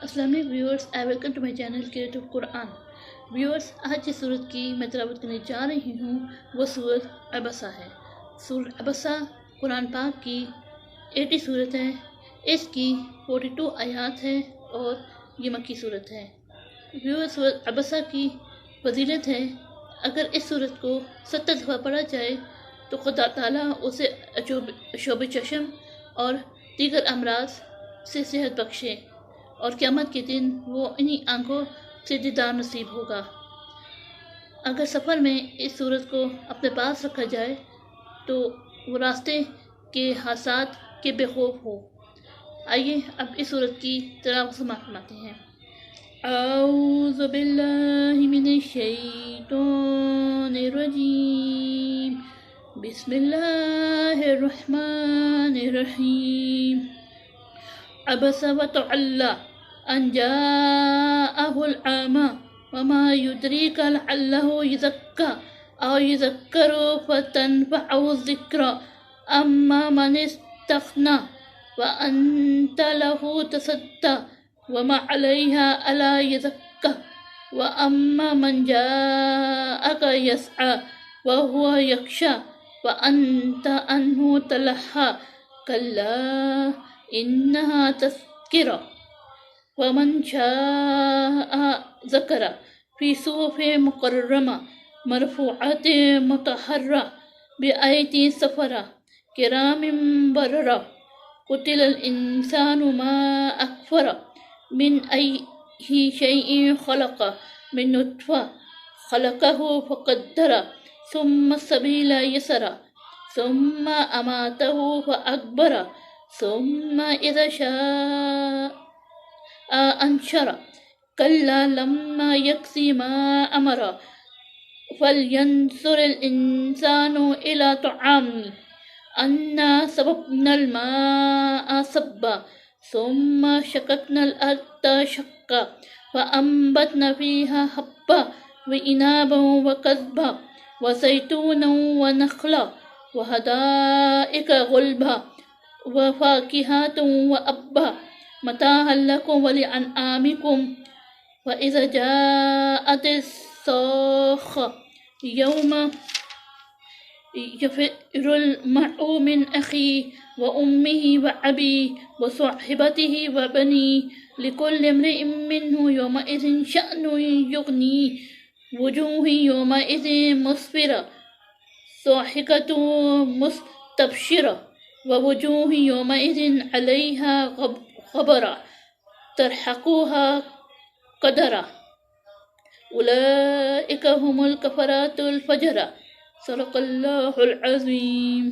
السلام علیکم viewers, I welcome to my channel creative قرآن. ویورس، آج جس صورت کی میں تلاوت کرنے جا رہی ہوں وہ صورت عبسہ ہے. صورت عبسہ قرآن پاک کی 80 صورت ہے. اس کی 42 آیات ہے اور یہ مکی صورت ہے. ویورس، صورت عبسہ کی فضیلت ہے. اگر اس صورت کو 70 دفعہ پڑھا جائے تو خدا تعالیٰ اسے شعب چشم اور دیگر امراض سے صحت بخشے اور قیامت کے دن وہ انہی آنکھوں سے دیدار نصیب ہوگا. اگر سفر میں اس صورت کو اپنے پاس رکھا جائے تو وہ راستے کے حادثات کے بے خوف ہو. آئیے اب اس صورت کی تلاوت سماعت فرماتے ہیں. اعوذ باللہ من الشیطان الرجیم. بسم اللہ الرحمن الرحیم. عبس وتولى أن جاءه الأعمى وما يدريك لعله يزكى أو يذكر فتنفعه الذكرى أما من استغنى وأنت له تصدى وما عليها ألا يزكى وأما من جاءك يسعى وهو يخشى وأنت عنه تلهى كلا إنها تذكرة ومن شاء ذكر في صحف مكرمة مرفوعة مطهرة بأيدي سفرة كرام بررة. قتل الإنسان ما أكفر من أي شيء خلق من نطفة خلقه فقدر ثم السبيل يسر ثم أماته فأكبر ثم إذا شاء أنشر كلا لما يقض ما أمر فلينظر الإنسان إلى طعامه أنا صببنا الماء صبا ثم شققنا الأرض شقا فأنبتنا فيها حبا وعنبا وقضبا وزيتونا ونخلا وحدائق غلبا وفاكهة وأبا متاعا لكم ولأنعامكم. وإذا جاءت الصاخة يوم يفر المرء من أخيه وأمه وأبيه وصاحبته وبنيه لكل امرئ منه يومئذ شأن يغنيه. وجوه يومئذ مسفرة ضاحكة مستبشرة ووجوه يومئذ عليها غبرة ترهقها قترة أولئك هم الكفرة الفجرة. صدق الله العظيم.